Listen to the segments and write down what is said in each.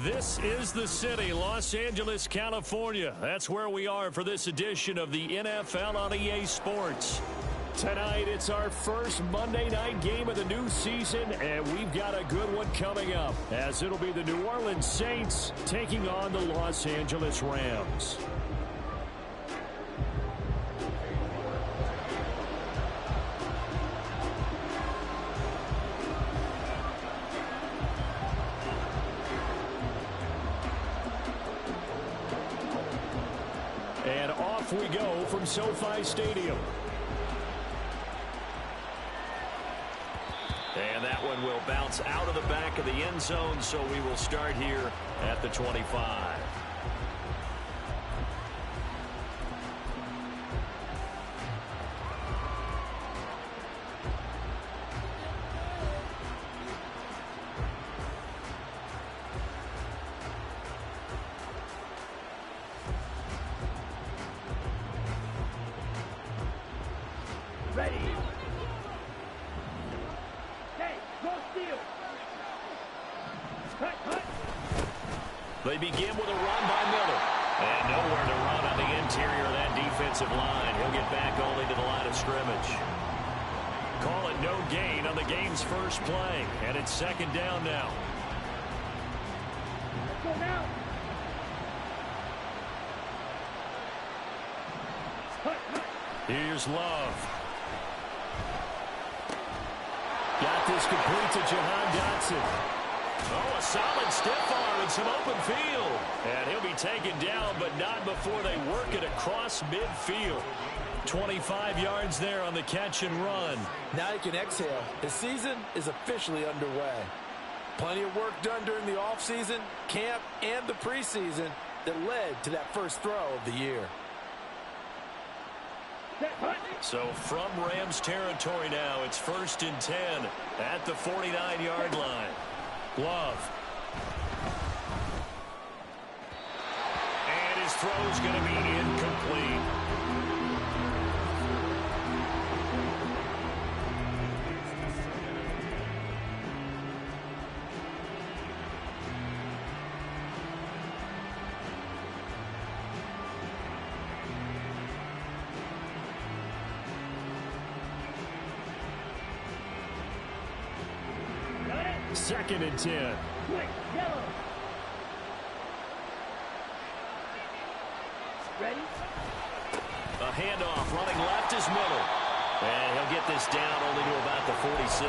This is the city, Los Angeles, California. That's where we are for this edition of the NFL on EA Sports. Tonight, it's our first Monday night game of the new season, and we've got a good one coming up, as it'll be the New Orleans Saints taking on the Los Angeles Rams. And off we go from SoFi Stadium. And that one will bounce out of the back of the end zone, so we will start here at the 25. Ready. Okay, go steal. Cut. They begin with a run by Miller. And nowhere to run on the interior of that defensive line. He'll get back only to the line of scrimmage. Call it no gain on the game's first play. And it's second down now. Let's go now. Cut. Here's Love. Got this complete to Jahan Dotson. Oh, a solid stiff arm and some open field. And he'll be taken down, but not before they work it across midfield. 25 yards there on the catch and run. Now he can exhale. His season is officially underway. Plenty of work done during the offseason, camp, and the preseason that led to that first throw of the year. So from Rams territory now, it's 1st and 10 at the 49-yard line. Love. And his throw's going to be incomplete. Second and 10. Quick, yellow. Ready? A handoff running left is Miller. And he'll get this down only to about the 46.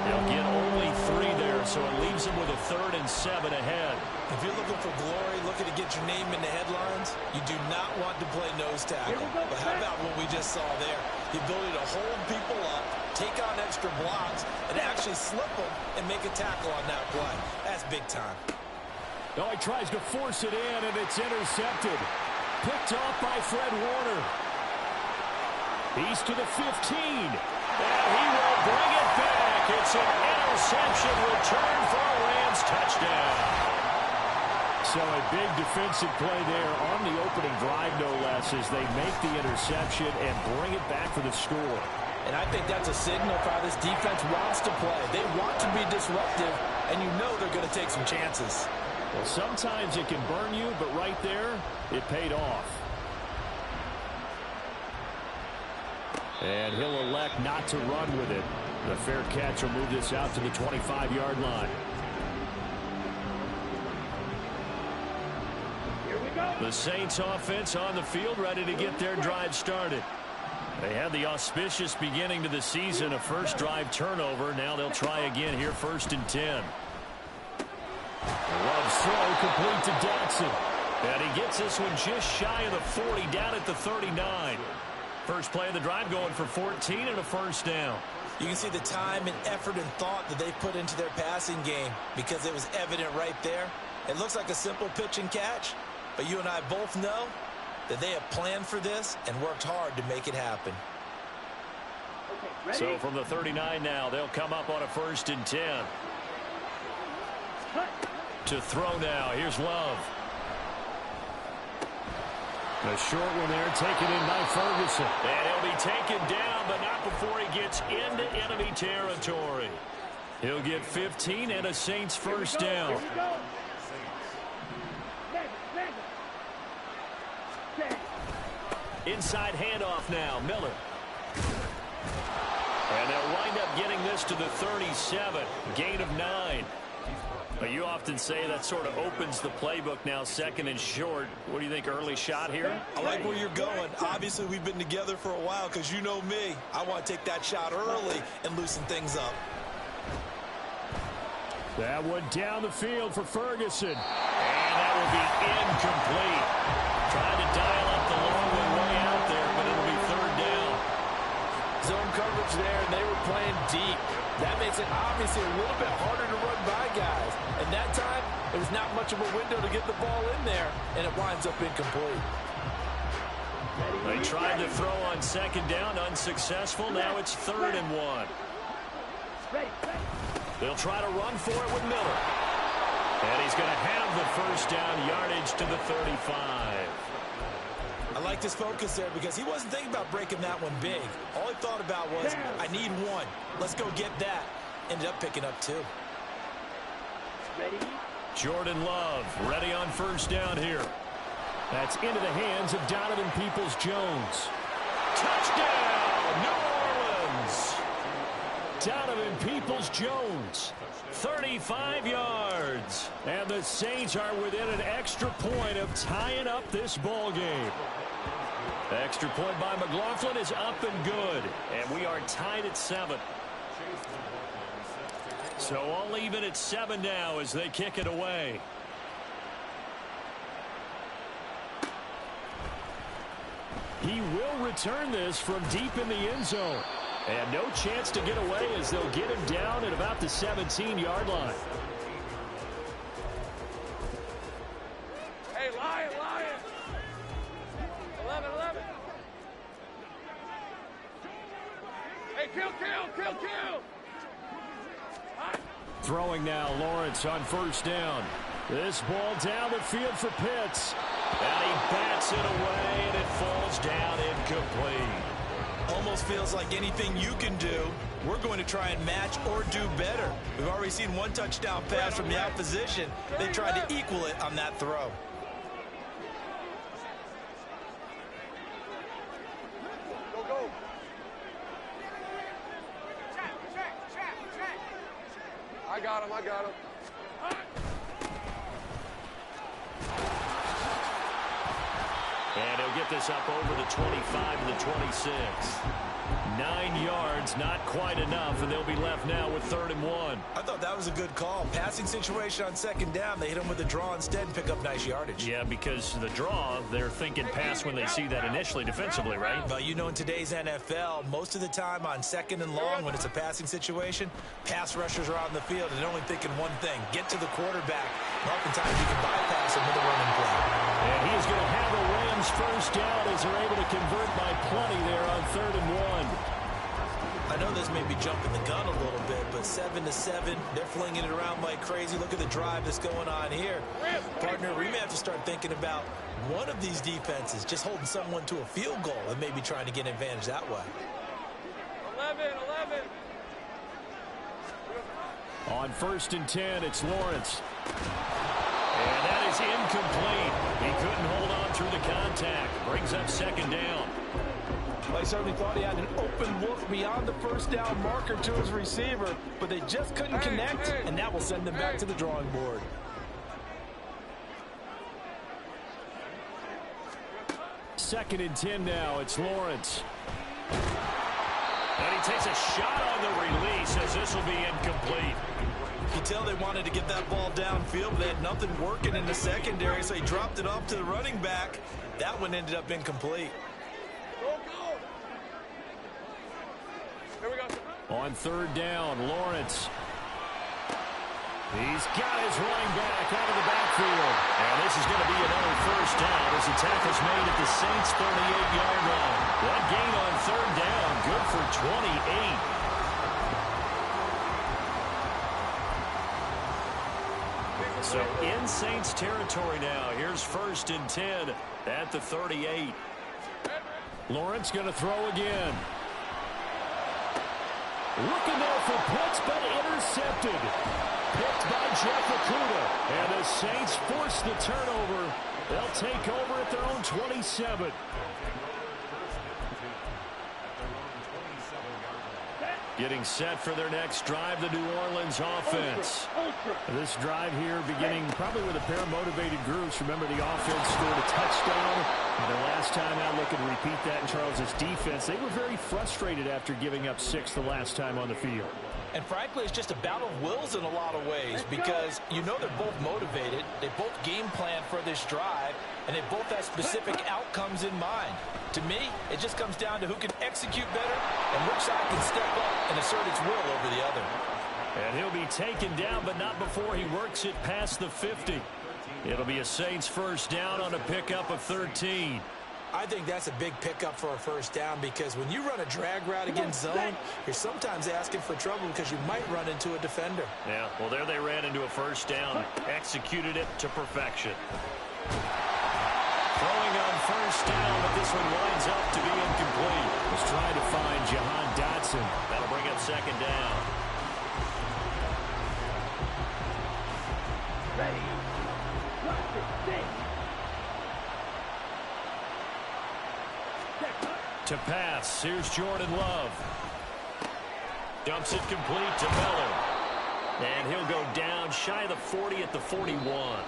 He'll get only 3 there, so it leaves him with a 3rd and 7 ahead. If you're looking for glory, looking to get your name in the headlines, you do not want to play nose tackle. But how about what we just saw there? The ability to hold people up, take on extra blocks, and actually slip them and make a tackle on that play. That's big time. Oh, he tries to force it in, and it's intercepted. Picked off by Fred Warner. He's to the 15. And he will bring it back. It's an interception return for a Rams touchdown. So a big defensive play there on the opening drive, no less, as they make the interception and bring it back for the score. And I think that's a signal for how this defense wants to play. They want to be disruptive, and you know they're going to take some chances. Well, sometimes it can burn you, but right there, it paid off. And he'll elect not to run with it. The fair catch will move this out to the 25-yard line. Here we go. The Saints offense on the field, ready to get their drive started. They had the auspicious beginning to the season, a first drive turnover. Now they'll try again here, 1st and 10. Love's throw complete to Dotson. And he gets this one just shy of the 40, down at the 39. First play of the drive going for 14 and a first down. You can see the time and effort and thought that they put into their passing game because it was evident right there. It looks like a simple pitch and catch, but you and I both know that they have planned for this and worked hard to make it happen. Okay, ready? So from the 39 now, they'll come up on a 1st and 10. Cut. To throw now, here's Love. The short one there, taken in by Ferguson. And he'll be taken down, but not before he gets into enemy territory. He'll get 15 and a Saints first down. Inside handoff now, Miller. And they'll wind up getting this to the 37, gain of 9. But you often say that sort of opens the playbook now, second and short. What do you think, early shot here? I like where you're going. Obviously, we've been together for a while because you know me. I want to take that shot early and loosen things up. That one down the field for Ferguson. And that will be incomplete. Trying to dial up the long one way out there, but it'll be third down. Zone coverage there, and they were playing deep. That makes it obviously a little bit harder to run by guys. And that time, it was not much of a window to get the ball in there, and it winds up incomplete. They tried to throw on second down, unsuccessful. Now it's 3rd and 1. They'll try to run for it with Miller. And he's going to have the first down, yardage to the 35. I like this focus there because he wasn't thinking about breaking that one big. All he thought about was, I need one. Let's go get that. Ended up picking up 2. Jordan Love ready on first down here. That's into the hands of Donovan Peoples-Jones. Touchdown, New Orleans! Donovan Peoples-Jones, 35 yards. And the Saints are within an extra point of tying up this ball game. Extra point by McLaughlin is up and good. And we are tied at 7. So all even at 7 now as they kick it away. He will return this from deep in the end zone. And no chance to get away as they'll get him down at about the 17-yard line. Hey, Lion! 11. Hey, kill! Throwing now, Lawrence on first down. This ball down the field for Pitts. And he bats it away, and it falls down incomplete. Almost feels like anything you can do, we're going to try and match or do better. We've already seen one touchdown pass from the opposition. They tried to equal it on that throw. Go. I got him. And he'll get this up over the 25 to the 26. 9 yards, not quite enough, and they'll be left now with 3rd and 1. I thought that was a good call. Passing situation on second down, they hit him with a draw instead and pick up nice yardage. Yeah, because the draw, they're thinking pass when they see that initially defensively, right? Well, you know, in today's NFL, most of the time on second and long, when it's a passing situation, pass rushers are out in the field and they're only thinking one thing, get to the quarterback. And oftentimes you can bypass him with a running play. And he is going to have a Rams first down as they're able to convert by plenty there on 3rd and 1. I know this may be jumping the gun a little bit, but 7-7, they're flinging it around like crazy. Look at the drive that's going on here. Partner, we may have to start thinking about one of these defenses just holding someone to a field goal and maybe trying to get an advantage that way. 11. On 1st and 10, it's Lawrence. And that is incomplete. He couldn't hold on through the contact. Brings up 2nd down. Well, he certainly thought he had an open look beyond the first down marker to his receiver, but they just couldn't connect, and that will send them back to the drawing board. Second and 10 now. It's Lawrence. And he takes a shot on the release as this will be incomplete. You can tell they wanted to get that ball downfield, but they had nothing working in the secondary, so he dropped it off to the running back. That one ended up incomplete. Here we go. On 3rd down, Lawrence. He's got his running back out of the backfield. And this is going to be another first down as the tackle's made at the Saints' 38-yard line. One gain on 3rd down, good for 28. So in Saints territory now. Here's 1st and 10 at the 38. Lawrence going to throw again. Looking there for Pitts, but intercepted. Picked by Jeff Okudah. And the Saints force the turnover They'll take over at their own 27. Getting set for their next drive, the New Orleans offense. This drive here beginning probably with a pair of motivated groups. Remember, the offense scored a touchdown. And the last time out, looking to repeat that in Charles's defense. They were very frustrated after giving up 6 the last time on the field. And frankly, it's just a battle of wills in a lot of ways because you know they're both motivated. They both game plan for this drive, and they both have specific outcomes in mind. To me, it just comes down to who can execute better and which side can step up and assert its will over the other. And he'll be taken down, but not before he works it past the 50. It'll be a Saints first down on a pickup of 13. I think that's a big pickup for a first down because when you run a drag route against zone, you're sometimes asking for trouble because you might run into a defender. Yeah, well, there they ran into a first down, executed it to perfection. Throwing on first down, but this one winds up to be incomplete. He's trying to find Jahan Dotson. That'll bring up second down. Ready. Drop it. Six. To pass, here's Jordan Love. Dumps it complete to Miller. And he'll go down shy of the 40 at the 41.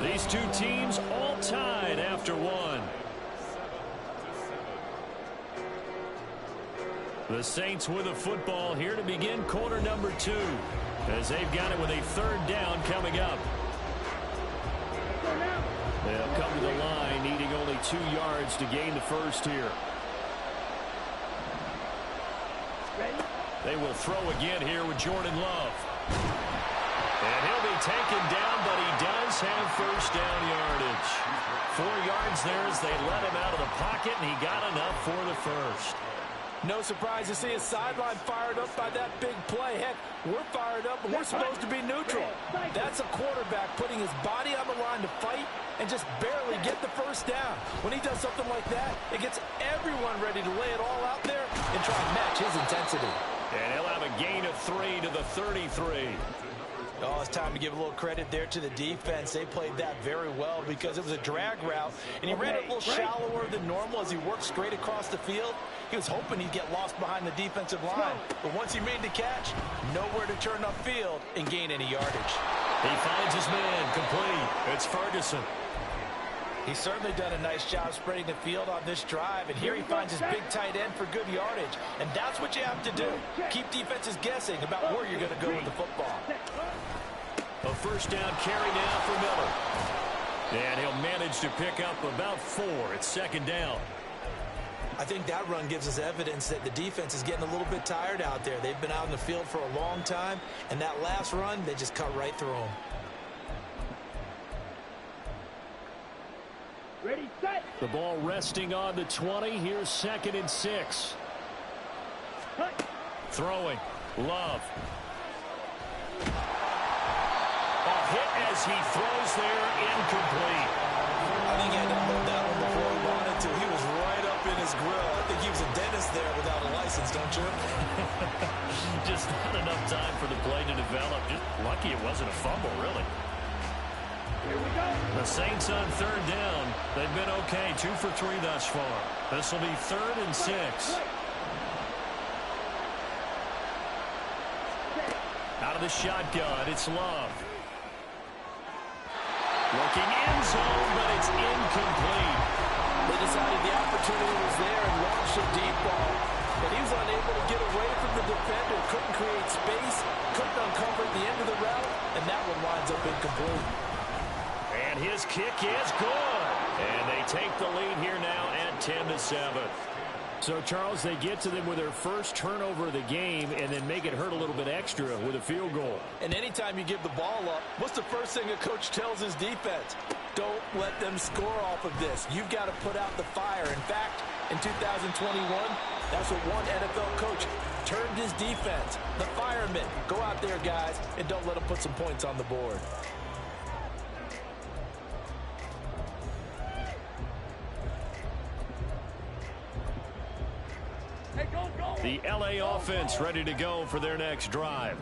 These two teams all tied after one. The Saints with a football here to begin quarter number 2. As they've got it with a third down coming up. They'll come to the line needing only 2 yards to gain the first here. They will throw again here with Jordan Love. And he'll be taken down, but he does have first down yardage. 4 yards there as they let him out of the pocket, and he got enough for the first. No surprise to see his sideline fired up by that big play. Heck, we're fired up, and we're supposed to be neutral. That's a quarterback putting his body on the line to fight and just barely get the first down. When he does something like that, it gets everyone ready to lay it all out there and try and match his intensity. And he'll have a gain of 3 to the 33. Oh, it's time to give a little credit there to the defense. They played that very well because it was a drag route, and he ran it a little shallower than normal as he worked straight across the field. He was hoping he'd get lost behind the defensive line, but once he made the catch, nowhere to turn upfield and gain any yardage. He finds his man complete. It's Ferguson. He's certainly done a nice job spreading the field on this drive, and here he finds his big tight end for good yardage, and that's what you have to do. Keep defenses guessing about where you're going to go with the football. A first down carry now for Miller. And he'll manage to pick up about 4. It's second down. I think that run gives us evidence that the defense is getting a little bit tired out there. They've been out in the field for a long time, and that last run, they just cut right through them. Ready, set. The ball resting on the 20. Here's 2nd and 6. Cut. Throwing. Love. A hit as he throws there, incomplete. I think he had to load that one before he wanted to. He was right up in his grill. I think he was a dentist there without a license, don't you? Just not enough time for the play to develop. Just lucky it wasn't a fumble, really. Here we go. The Saints on third down. They've been okay, 2 for 3 thus far. This will be 3rd and 6. Out of the shotgun, it's Love. Looking in zone, but it's incomplete. They decided the opportunity was there and launched a deep ball. But he was unable to get away from the defender. Couldn't create space, couldn't uncover the end of the route, and that one winds up incomplete. And his kick is good. And they take the lead here now at 10-7. So, Charles, they get to them with their first turnover of the game and then make it hurt a little bit extra with a field goal. And anytime you give the ball up, what's the first thing a coach tells his defense? Don't let them score off of this. You've got to put out the fire. In fact, in 2021, that's what one NFL coach termed his defense. The firemen. Go out there, guys, and don't let them put some points on the board. The LA offense ready to go for their next drive.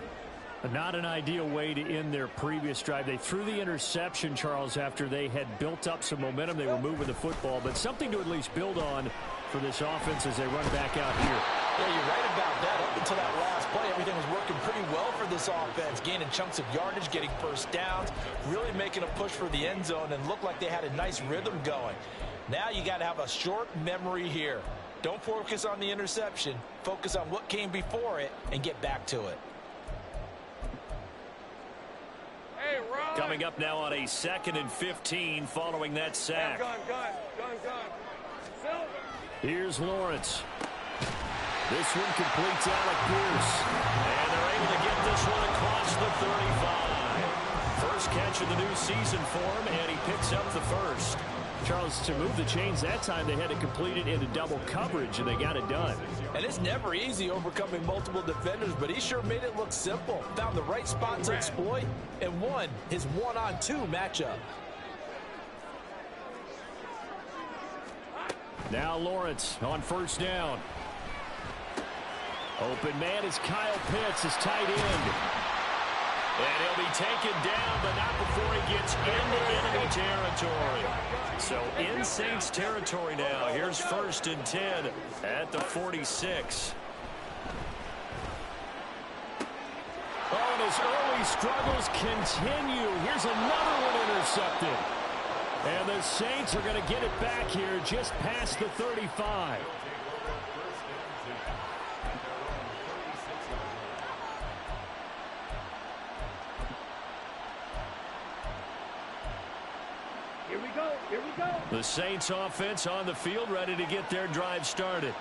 Not an ideal way to end their previous drive. They threw the interception, Charles, after they had built up some momentum. They were moving the football, but something to at least build on for this offense as they run back out here. Yeah, you're right about that. Up until that last play, everything was working pretty well for this offense, gaining chunks of yardage, getting first downs, really making a push for the end zone, and looked like they had a nice rhythm going. Now you got to have a short memory here. Don't focus on the interception. Focus on what came before it and get back to it. Coming up now on a 2nd and 15 following that sack. Gun. Here's Lawrence. This one completes Alec Pierce. And they're able to get this one across the 35. First catch of the new season for him, and he picks up the first. Charles, to move the chains that time, they had to complete it into double coverage, and they got it done. And it's never easy overcoming multiple defenders, but he sure made it look simple. Found the right spot to exploit and won his 1-on-2 matchup. Now Lawrence on first down. Open man is Kyle Pitts, his tight end. And he'll be taken down, but not before he gets into enemy territory. So in Saints territory now. Here's 1st and 10 at the 46. Oh, and his early struggles continue. Here's another one intercepted. And the Saints are going to get it back here just past the 35. Here we go. The Saints offense on the field, ready to get their drive started.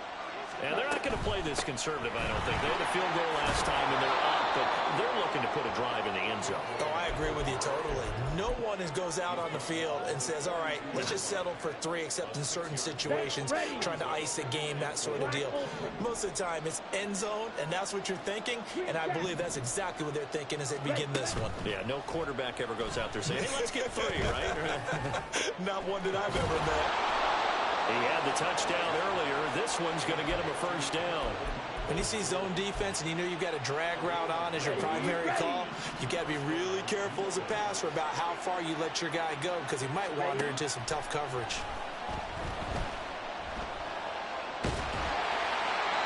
And they're not going to play this conservative, I don't think. They had a field goal last time, and they're up, but they're looking to put a drive in the end zone. Oh, I agree with you totally. No one goes out on the field and says, all right, let's just settle for 3, except in certain situations, trying to ice a game, that sort of deal. Most of the time, it's end zone, and that's what you're thinking, and I believe that's exactly what they're thinking as they begin this one. Yeah, no quarterback ever goes out there saying, hey, let's get 3, right? Not one that I've ever met. He had the touchdown earlier. This one's going to get him a first down. When you see zone defense and you know you've got a drag route on as your primary call, you've got to be really careful as a passer about how far you let your guy go because he might wander into some tough coverage.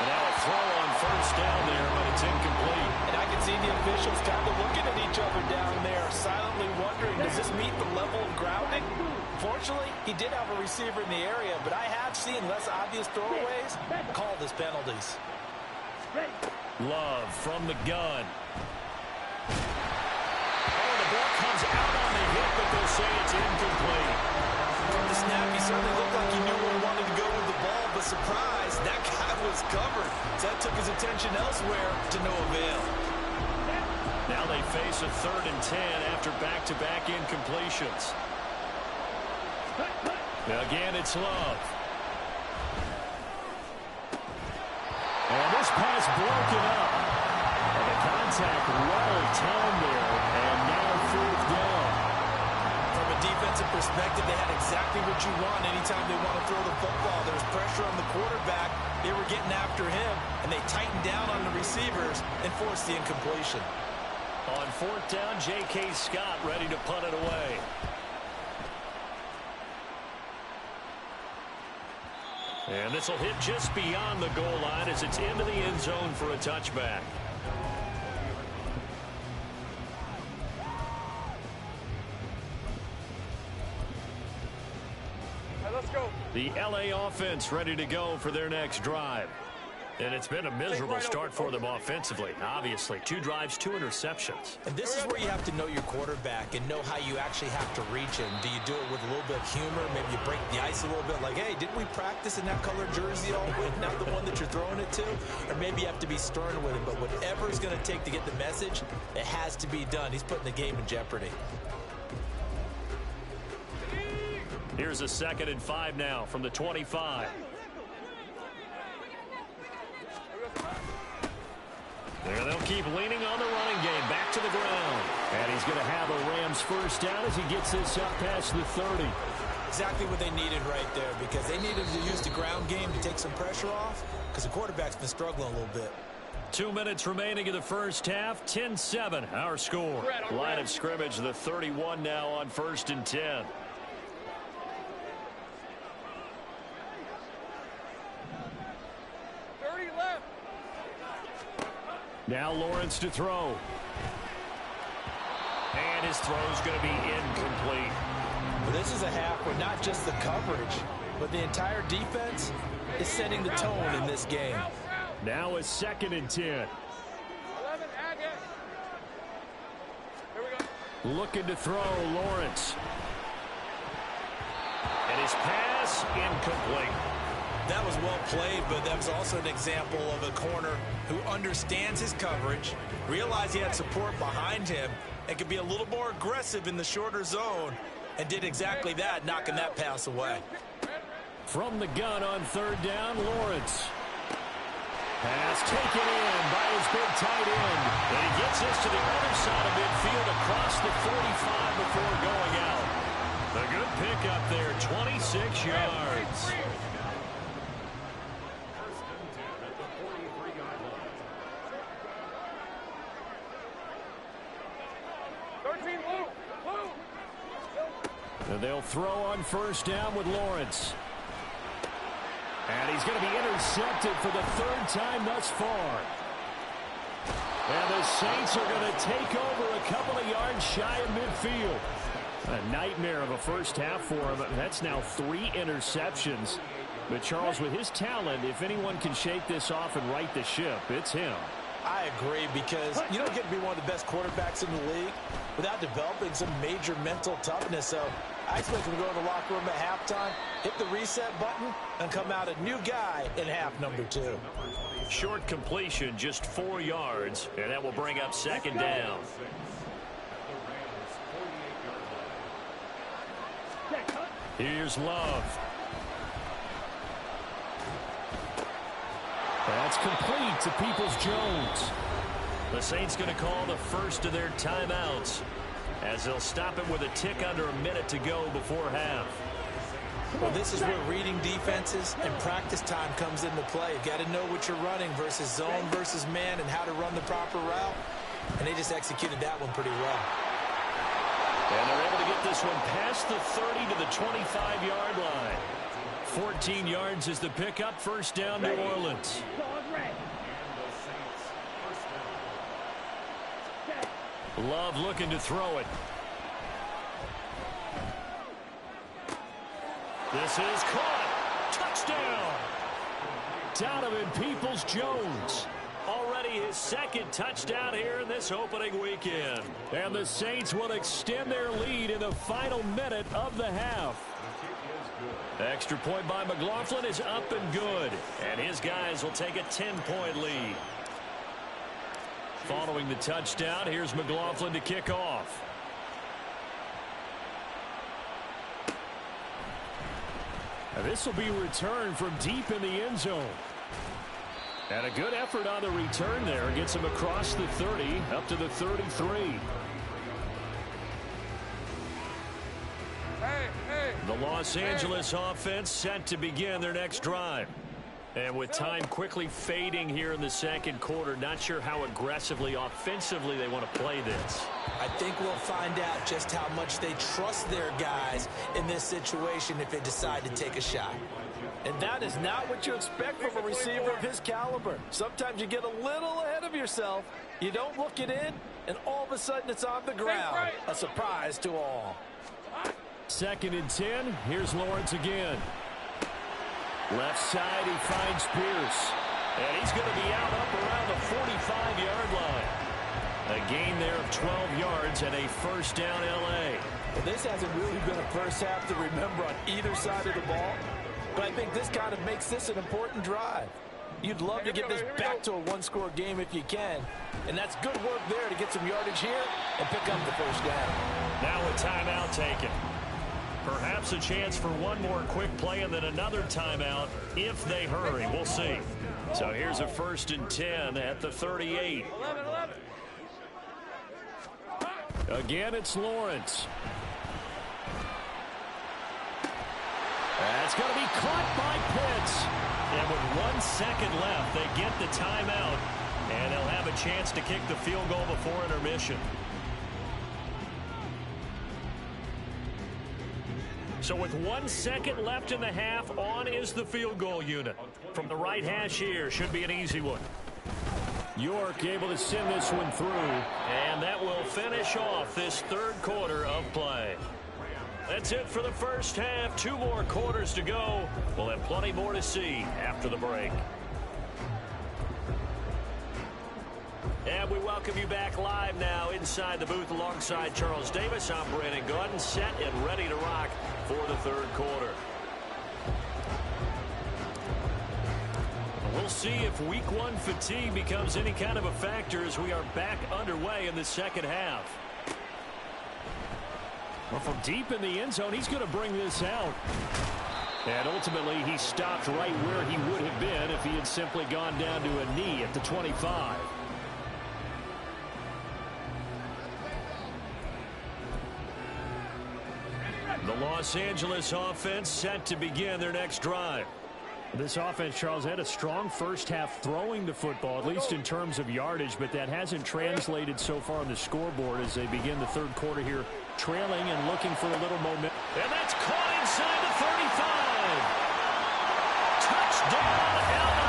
And now a throw on first down there, but it's incomplete. And I can see the officials kind of looking at each other down there, silently wondering, does this meet the level of grounding? Fortunately, he did have a receiver in the area, but I have seen less obvious throwaways called as penalties. Love from the gun. Oh, the ball comes out on the hit, but they'll say it's incomplete. From the snap, he certainly looked like he knew where he wanted to go with the ball, but surprise, that guy was covered. So that took his attention elsewhere to no avail. Now they face a 3rd and 10 after back-to-back incompletions. Again, it's Love. And this pass broken up. And the contact well timed there, and now 4th down. From a defensive perspective, they had exactly what you want anytime they want to throw the football. There's pressure on the quarterback. They were getting after him, and they tightened down on the receivers and forced the incompletion. On 4th down, J.K. Scott ready to punt it away. And this will hit just beyond the goal line as it's into the end zone for a touchback. Let's go. The L.A. offense ready to go for their next drive. And it's been a miserable start for them offensively. Obviously, 2 drives, 2 interceptions. And this is where you have to know your quarterback and know how you actually have to reach him. Do you do it with a little bit of humor? Maybe you break the ice a little bit like, hey, didn't we practice in that colored jersey all week, not the one that you're throwing it to? Or maybe you have to be stern with him. But whatever it's going to take to get the message, it has to be done. He's putting the game in jeopardy. Here's a 2nd and 5 now from the 25. There they'll keep leaning on the running game. Back to the ground. And he's going to have a Rams first down as he gets this up past the 30. Exactly what they needed right there because they needed to use the ground game to take some pressure off because the quarterback's been struggling a little bit. 2 minutes remaining in the first half. 10-7, our score. Line of scrimmage, the 31 now on 1st and 10. Now Lawrence to throw. And his throw's going to be incomplete. Well, this is a half where not just the coverage, but the entire defense is setting the tone in this game. Now a 2nd and 10. 11, Here we go. Looking to throw, Lawrence. And his pass incomplete. That was well played, but that was also an example of a corner who understands his coverage, realized he had support behind him, and could be a little more aggressive in the shorter zone, and did exactly that, knocking that pass away. From the gun on 3rd down, Lawrence. Pass taken in by his big tight end. And he gets this to the other side of midfield across the 45 before going out. A good pickup there, 26 yards. And they'll throw on 1st down with Lawrence. And he's going to be intercepted for the 3rd time thus far. And the Saints are going to take over a couple of yards shy of midfield. A nightmare of a first half for him. That's now 3 interceptions. But Charles, with his talent, if anyone can shake this off and right the ship, it's him. I agree, because you don't get to be one of the best quarterbacks in the league without developing some major mental toughness. So I expect him to go in the locker room at halftime, hit the reset button, and come out a new guy in half number 2. Short completion, just 4 yards, and that will bring up 2nd down. Here's Love. That's complete to Peoples-Jones. The Saints going to call the first of their timeouts as they'll stop it with a tick under a minute to go before half. Well, this is where reading defenses and practice time comes into play. You got to know what you're running versus zone versus man and how to run the proper route. And they just executed that one pretty well. And they're able to get this one past the 30 to the 25-yard line. 14 yards is the pickup. 1st down, New Orleans. Love looking to throw it. This is caught. Touchdown. Donovan Peoples-Jones. Already his 2nd touchdown here in this opening weekend. And the Saints will extend their lead in the final minute of the half. Extra point by McLaughlin is up and good. And his guys will take a 10-point lead. Following the touchdown, here's McLaughlin to kick off. Now this will be returned from deep in the end zone. And a good effort on the return there. Gets him across the 30, up to the 33. The Los Angeles offense set to begin their next drive. And with time quickly fading here in the 2nd quarter, not sure how aggressively, offensively they want to play this. I think we'll find out just how much they trust their guys in this situation if they decide to take a shot. And that is not what you expect from a receiver of his caliber. Sometimes you get a little ahead of yourself. You don't look it in, and all of a sudden it's on the ground. A surprise to all. 2nd and 10. Here's Lawrence again. Left side, he finds Pierce. And he's going to be out up around the 45-yard line. A gain there of 12 yards and a 1st down L.A. Well, this hasn't really been a first half to remember on either side of the ball. But I think this kind of makes this an important drive. You'd love to get this back to a one-score game if you can. And that's good work there to get some yardage here and pick up the 1st down. Now a timeout taken. Perhaps a chance for one more quick play and then another timeout if they hurry. We'll see. So here's a 1st and 10 at the 38. 11. Again, it's Lawrence. That's going to be caught by Pitts. And with 1 second left, they get the timeout. And they'll have a chance to kick the field goal before intermission. So with 1 second left in the half, on is the field goal unit. From the right hash here, should be an easy one. York able to send this one through, and that will finish off this third quarter of play. That's it for the first half. 2 more quarters to go. We'll have plenty more to see after the break. And we welcome you back live now inside the booth alongside Charles Davis. I'm Brandon Gaudin, set and ready to rock for the third quarter. We'll see if week 1 fatigue becomes any kind of a factor as we are back underway in the second half. Well, from deep in the end zone, he's going to bring this out. And ultimately, he stopped right where he would have been if he had simply gone down to a knee at the 25. The Los Angeles offense set to begin their next drive. This offense, Charles, had a strong first half throwing the football, at least in terms of yardage, but that hasn't translated so far on the scoreboard as they begin the third quarter here, trailing and looking for a little momentum. And that's caught inside the 35. Touchdown, LA!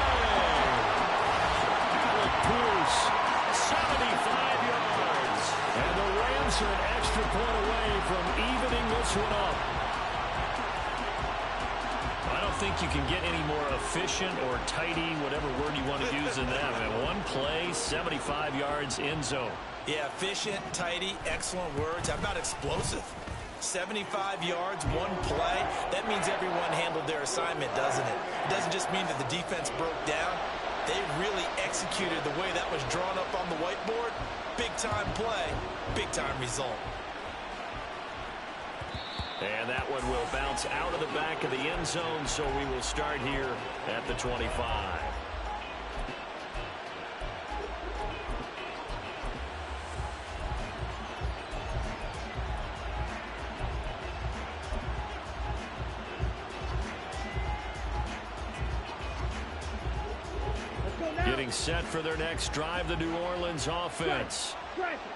Alec Pierce, 75 yards. And the Rams are an extra point away from evening this one up. I don't think you can get any more efficient or tidy, whatever word you want to use in that. I mean, one play, 75 yards, end zone. Yeah, efficient, tidy, excellent words. How about explosive? 75 yards, one play. That means everyone handled their assignment, doesn't it? It doesn't just mean that the defense broke down. They really executed the way that was drawn up on the whiteboard. Big-time play, big-time result. And that one will bounce out of the back of the end zone, so we will start here at the 25. Getting set for their next drive, the New Orleans offense.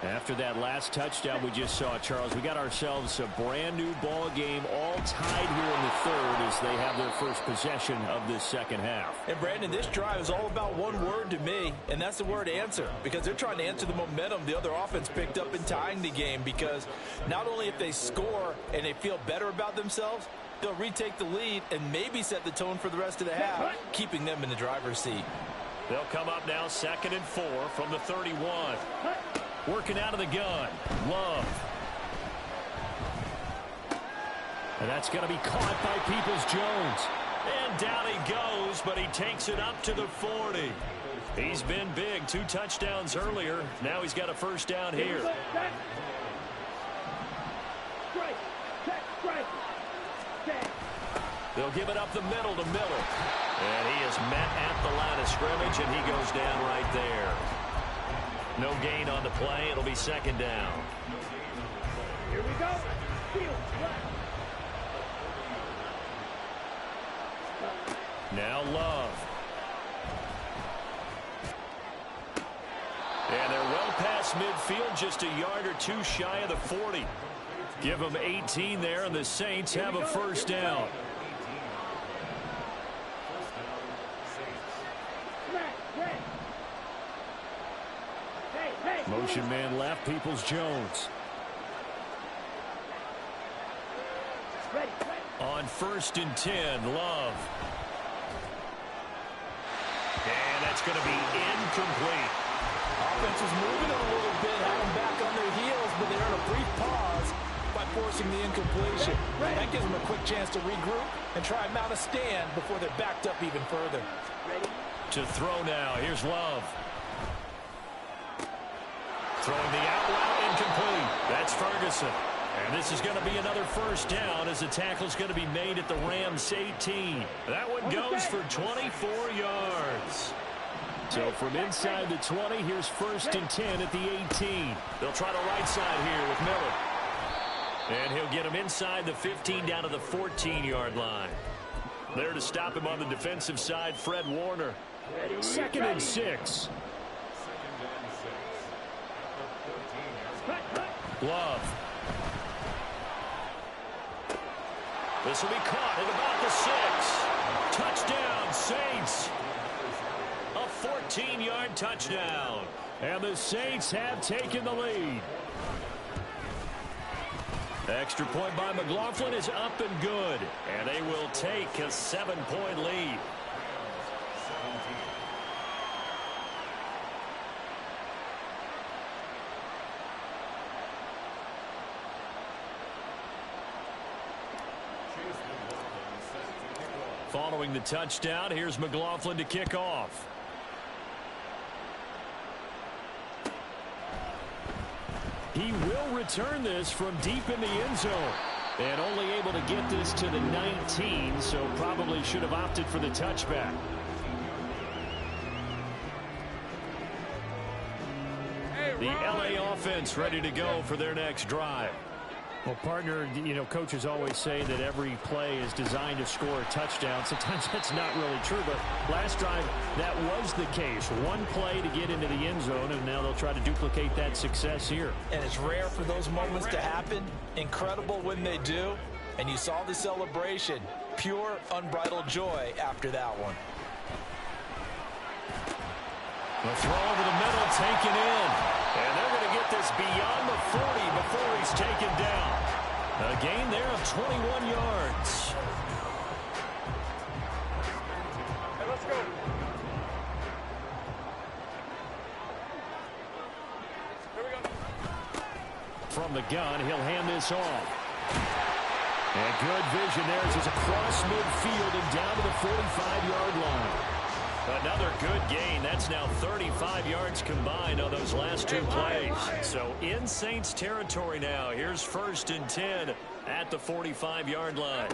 After that last touchdown we just saw, Charles, we got ourselves a brand new ball game, all tied here in the third as they have their first possession of this second half. And Brandon, this drive is all about one word to me, and that's the word answer, because they're trying to answer the momentum the other offense picked up in tying the game, because not only if they score and they feel better about themselves, they'll retake the lead and maybe set the tone for the rest of the half, keeping them in the driver's seat. They'll come up now 2nd and 4 from the 31. Working out of the gun. Love. And that's going to be caught by Peoples-Jones. And down he goes, but he takes it up to the 40. He's been big. 2 touchdowns earlier. Now he's got a first down here. They'll give it up the middle to Miller. And he is met at the line of scrimmage, and he goes down right there. No gain on the play. It'll be second down. Here we go. Now Love. And they're well past midfield, just a yard or 2 shy of the 40. Give them 18 there, and the Saints have a first down. Motion man left, Peoples-Jones. On 1st and 10, Love. And that's going to be incomplete. Offense was moving a little bit, had them back on their heels, but they earned a brief pause by forcing the incompletion. That gives them a quick chance to regroup and try and mount a stand before they're backed up even further. To throw now, here's Love. Throwing the out route, incomplete. That's Ferguson. And this is going to be another first down as the tackle's going to be made at the Rams 18. That one goes for 24 yards. So from inside the 20, here's 1st and 10 at the 18. They'll try the right side here with Miller. And he'll get him inside the 15 down to the 14-yard line. There to stop him on the defensive side, Fred Warner. 2nd and 6. Love. This will be caught at about the 6. Touchdown, Saints. A 14-yard touchdown. And the Saints have taken the lead. Extra point by McLaughlin is up and good. And they will take a 7-point lead. Following the touchdown, here's McLaughlin to kick off. He will return this from deep in the end zone. And only able to get this to the 19, so probably should have opted for the touchback. The LA offense ready to go for their next drive. Well, partner, you know, coaches always say that every play is designed to score a touchdown. Sometimes that's not really true, but last drive, that was the case. One play to get into the end zone, and now they'll try to duplicate that success here. And it's rare for those moments to happen. Incredible when they do. And you saw the celebration. Pure, unbridled joy after that one. The throw over the middle, taken in. And they're going to get this beyond the 40 before he's taken down. A gain there of 21 yards. Hey, let's go. Here we go. From the gun, he'll hand this off. And good vision there as it's across midfield and down to the 45-yard line. Another good gain. That's now 35 yards combined on those last two plays. So in Saints territory now. Here's 1st and 10 at the 45-yard line.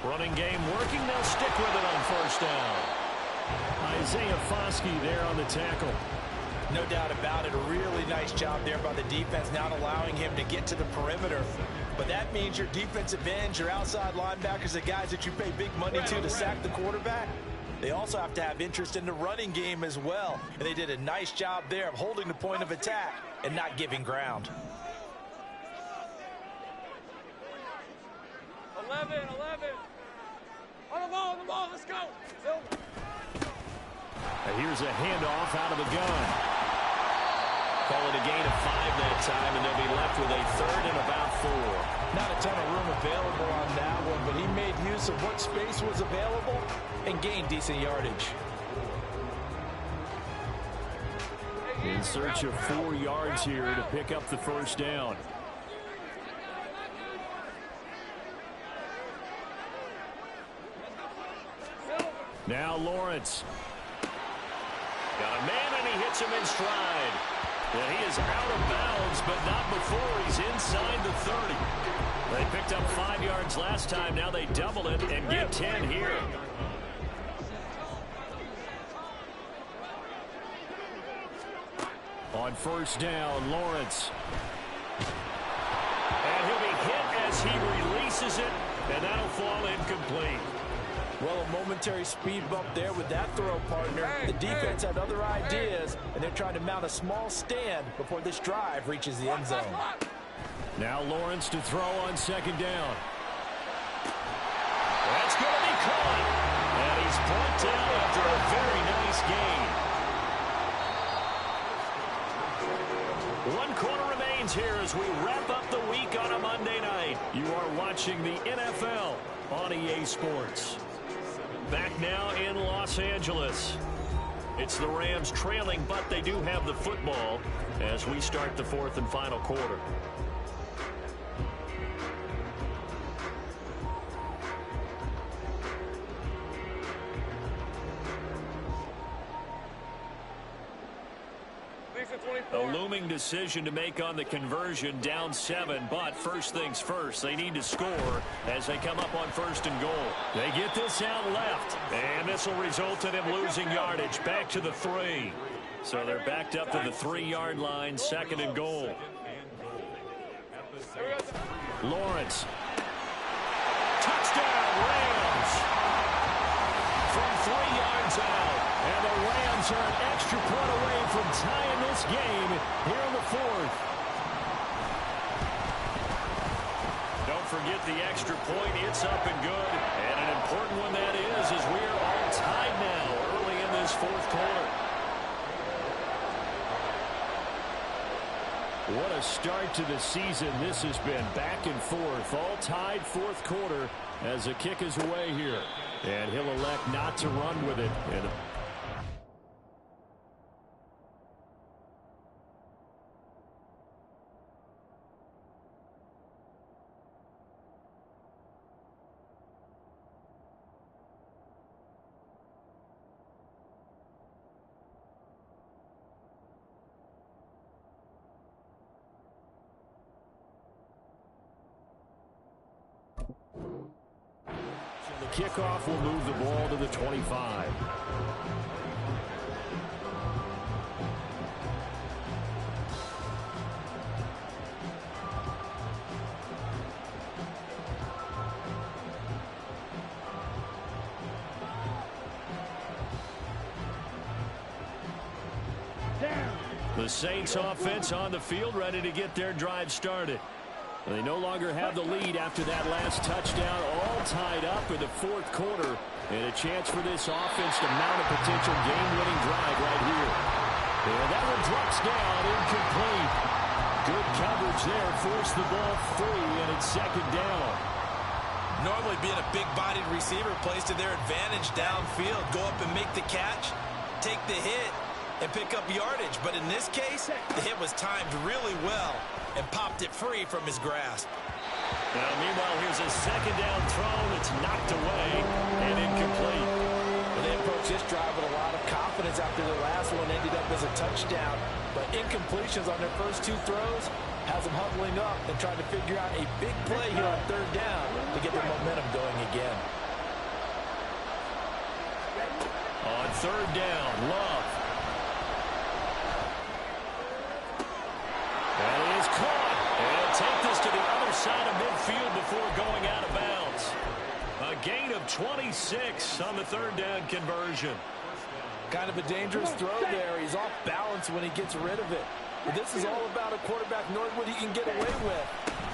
Running game working. They'll stick with it on 1st down. Isaiah Foskey there on the tackle. No doubt about it. A really nice job there by the defense, not allowing him to get to the perimeter. But that means your defensive ends, your outside linebackers, the guys that you pay big money to sack the quarterback, they also have to have interest in the running game as well. And they did a nice job there of holding the point of attack and not giving ground. 11. On the ball, let's go. Here's a handoff out of the gun. Call it a gain of 5 that time, and they'll be left with a 3rd and about 4. Not a ton of room available on that one, but he made use of what space was available and gained decent yardage. In search of 4 yards here to pick up the 1st down. Now Lawrence. Got a man, and he hits him in stride. And he is out of bounds, but not before he's inside the 30. They picked up 5 yards last time. Now they double it and get 10 here. On 1st down, Lawrence. And he'll be hit as he releases it, and that'll fall incomplete. Well, a momentary speed bump there with that throw, partner. The defense had other ideas, and they're trying to mount a small stand before this drive reaches the end zone. Now Lawrence to throw on 2nd down. That's going to be caught. And he's brought down after a very nice gain. 1 quarter remains here as we wrap up the week on a Monday night. You are watching the NFL on EA Sports. Back now in Los Angeles. It's the Rams trailing, but they do have the football as we start the 4th and final quarter. A looming decision to make on the conversion, down 7, but first things first, they need to score as they come up on 1st and goal. They get this out left, and this will result in him losing yardage back to the 3. So they're backed up to the 3-yard line, 2nd and goal. Lawrence. Touchdown, Rams! From 3 yards out. And the Rams are an extra point away from tying this game here in the 4th. get the extra point. It's up and good. And an important one that is, as we are all tied now early in this fourth quarter. What a start to the season this has been. Back and forth, all tied fourth quarter as the kick is away here. And he'll elect not to run with it. And the kickoff will move the ball to the 25. The Saints offense on the field, ready to get their drive started. They no longer have the lead after that last touchdown, all tied up in the fourth quarter, and a chance for this offense to mount a potential game-winning drive right here. And that one drops down, incomplete. Good coverage there, forced the ball free, and it's second down. Normally being a big-bodied receiver plays to their advantage downfield. Go up and make the catch, take the hit, and pick up yardage. But in this case, the hit was timed really well and popped it free from his grasp. Now, meanwhile, here's a second down throw that's knocked away and incomplete. Well, they approached this drive with a lot of confidence after their last one ended up as a touchdown. But incompletions on their first two throws has them huddling up and trying to figure out a big play here on third down to get their momentum going again. On third down, Love. And it is caught. And he'll take this to the other side of midfield before going out of bounds. A gain of 26 on the third down conversion. Kind of a dangerous throw there. He's off balance when he gets rid of it. But this is all about a quarterback knowing what he can get away with.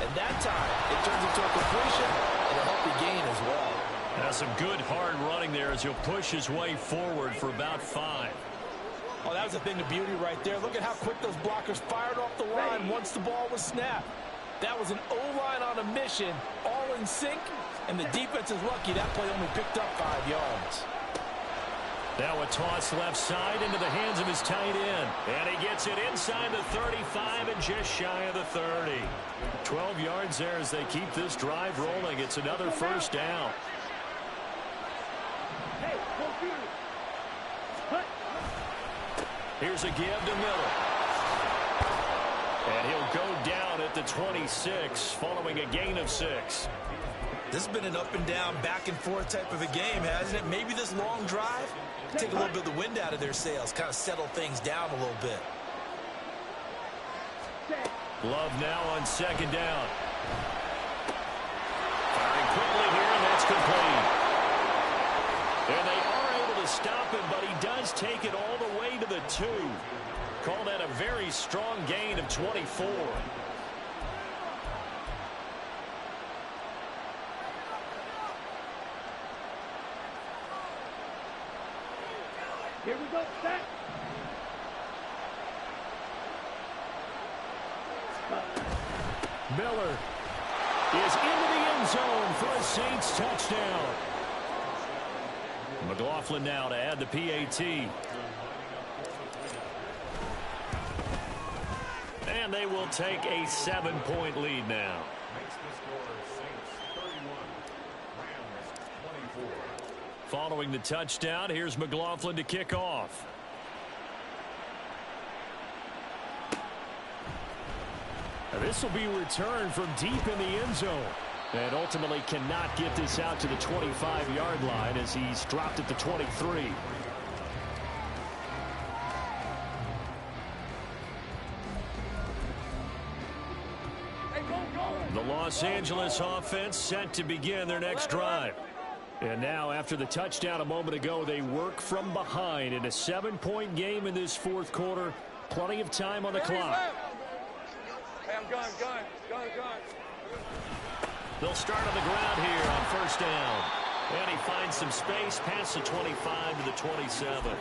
And that time, it turns into a completion and a healthy gain as well. Now some good hard running there as he'll push his way forward for about 5. Oh, that was a thing of beauty right there. Look at how quick those blockers fired off the line once the ball was snapped. That was an O-line on a mission, all in sync, and the defense is lucky that play only picked up 5 yards. Now a toss left side into the hands of his tight end. And he gets it inside the 35 and just shy of the 30. 12 yards there as they keep this drive rolling. It's another first down. Here's a give to Miller. And he'll go down at the 26 following a gain of 6. This has been an up and down, back and forth type of a game, hasn't it? Maybe this long drive take a little bit of the wind out of their sails, kind of settle things down a little bit. Love now on second down. Firing quickly here, and that's complete. And they are able to stop him, but he does take it all the way to the 2. Call that a very strong gain of 24. Here we go, set. Miller is into the end zone for a Saints touchdown. McLaughlin now to add the PAT. And they will take a 7-point lead now. Following the touchdown, here's McLaughlin to kick off. This will be returned from deep in the end zone. And ultimately cannot get this out to the 25-yard line as he's dropped at the 23. The Los Angeles offense set to begin their next drive. And now, after the touchdown a moment ago, they work from behind in a 7-point game in this fourth quarter. Plenty of time on the clock. Hey, I'm gone. They'll start on the ground here on first down. And he finds some space past the 25 to the 27.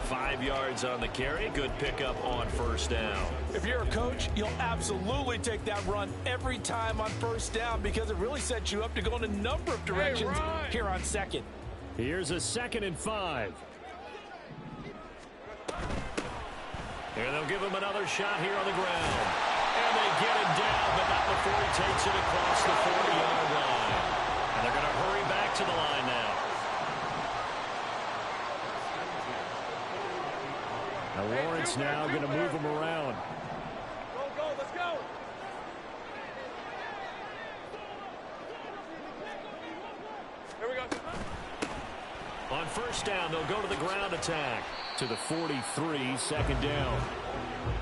5 yards on the carry. Good pickup on first down. If you're a coach, you'll absolutely take that run every time on first down because it really sets you up to go in a number of directions here on second. Here's a 2nd and 5. And they'll give him another shot here on the ground. And they get him down, but not before he takes it across the 40-yard line. And they're going to hurry back to the line now. Now Lawrence now going to move him around. Go, let's go. Here we go. On first down, they'll go to the ground attack to the 43, 2nd down.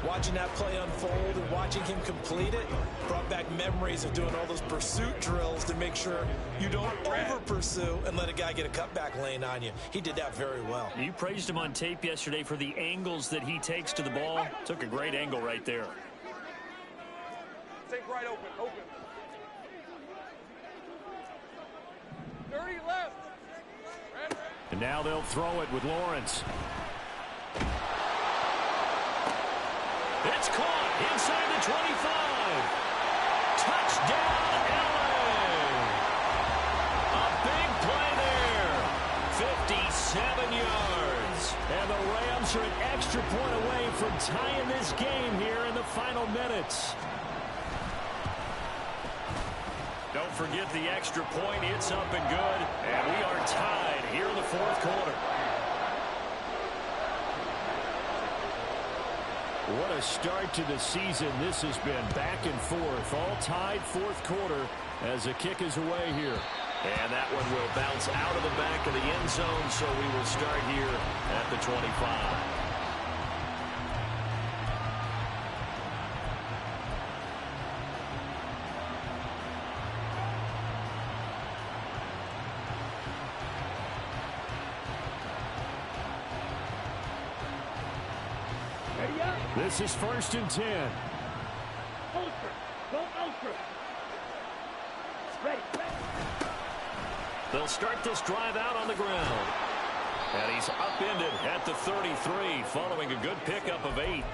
Watching that play unfold and watching him complete it brought back memories of doing all those pursuit drills to make sure you don't over-pursue and let a guy get a cutback lane on you. He did that very well. You praised him on tape yesterday for the angles that he takes to the ball. Took a great angle right there. Take right open. 30 left. And now they'll throw it with Lawrence. It's caught inside the 25. Touchdown, LA. A big play there. 57 yards. And the Rams are an extra point away from tying this game here in the final minutes. Don't forget the extra point. It's up and good. And we are tied here in the 4th quarter. What a start to the season this has been. Back and forth. All tied 4th quarter as the kick is away here. And that one will bounce out of the back of the end zone, so we will start here at the 25. This is 1st and 10. They'll start this drive out on the ground. And he's upended at the 33 following a good pickup of 8.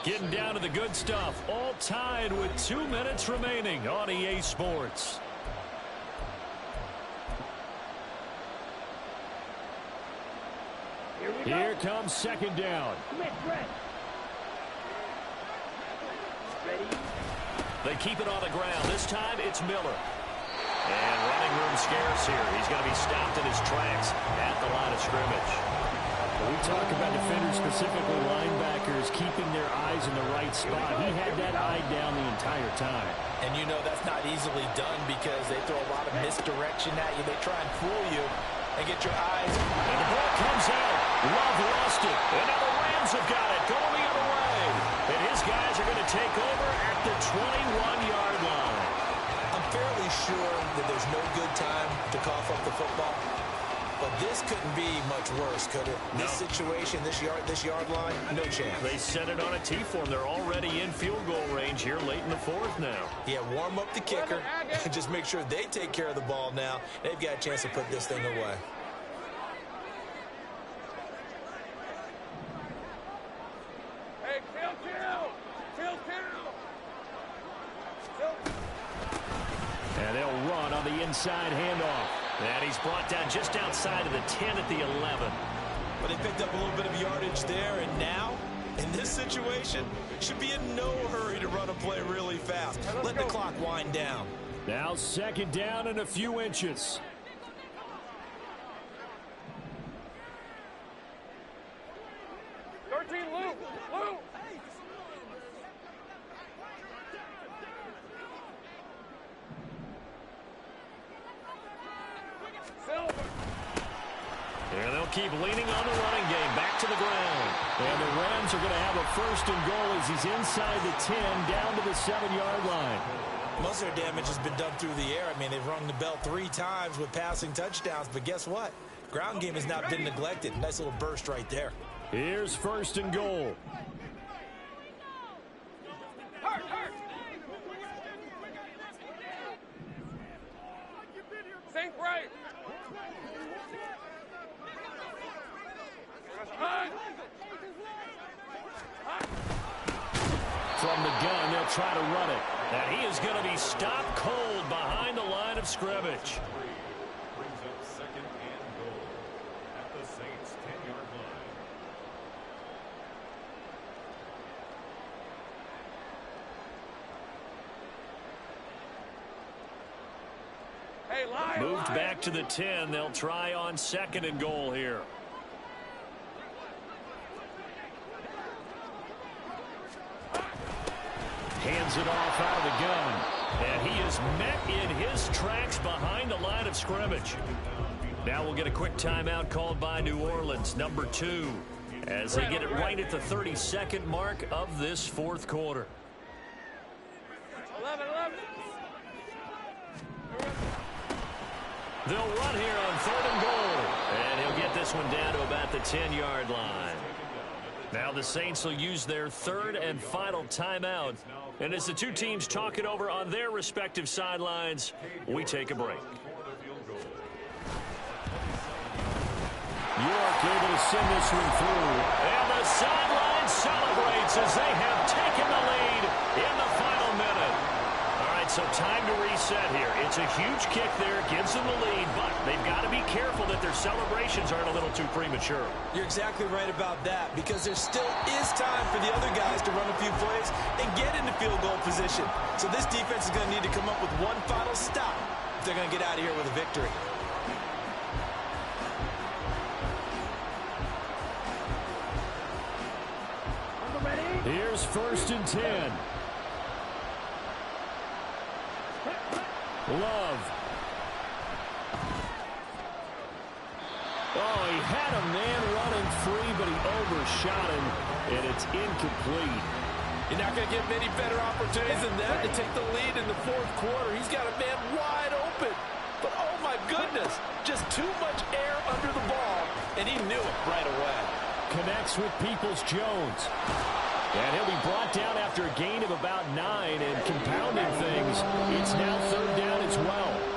Getting down to the good stuff. All tied with 2 minutes remaining on EA Sports. Here comes 2nd down. They keep it on the ground. This time it's Miller. And running room scarce here. He's going to be stopped in his tracks at the line of scrimmage. We talk about defenders, specifically linebackers, keeping their eyes in the right spot. He had that eye down the entire time. And you know that's not easily done because they throw a lot of misdirection at you. They try and fool you and get your eyes. And the ball comes out. Love lost it. And now the Rams have got it going the other way. And his guys are going to take over at the 21-yard line. I'm fairly sure that there's no good time to cough up the football. But this couldn't be much worse, could it? No. This situation, this yard line, no chance. They set it on a T-form. They're already in field goal range here late in the 4th now. Yeah, warm up the kicker and just make sure they take care of the ball now. They've got a chance to put this thing away. Hey, kill. And they'll run on the inside handoff. And he's brought down just outside of the 10 at the 11. But they picked up a little bit of yardage there, and now, in this situation, should be in no hurry to run a play really fast. Let the clock wind down. Now 2nd down and a few inches. Luke. And they'll keep leaning on the running game. Back to the ground. And the Rams are going to have a 1st and goal as he's inside the 10, down to the 7-yard line. Most of their damage has been done through the air. I mean, they've rung the bell 3 times with passing touchdowns. But guess what? Ground game has not been neglected. Nice little burst right there. Here's 1st and goal. from the gun. They'll try to run it. And he is going to be stopped cold behind the line of scrimmage. Brings up second and goal at the Saints' 10-yard line. Hey, Lion, Moved back to the 10. They'll try on second and goal here. Hands it off out of the gun. And he is met in his tracks behind the line of scrimmage. Now we'll get a quick timeout called by New Orleans, number 2, as they get it right at the 32nd mark of this fourth quarter. 11. They'll run here on third and goal. And he'll get this one down to about the 10-yard line. Now the Saints will use their third and final timeout. And as the two teams talk it over on their respective sidelines, we take a break. York able to send this one through. And the sideline celebrates as they have taken the lead in the final minute. All right, so time to reset here. It's a huge kick there, gives them the lead, but they've got to be careful that their celebrations aren't a little too premature. You're exactly right about that, because there still is time for the other guys to run a few plays and get into field goal position. So this defense is going to need to come up with one final stop if they're going to get out of here with a victory. Here's first and 10. Love. Oh, he had a man running free, but he overshot him, and it's incomplete. You're not going to get many better opportunities than that to take the lead in the fourth quarter. He's got a man wide open. But, oh, my goodness, just too much air under the ball, and he knew it right away. Connects with Peoples-Jones. And he'll be brought down after a gain of about 9, and compounding things, it's now third down as well.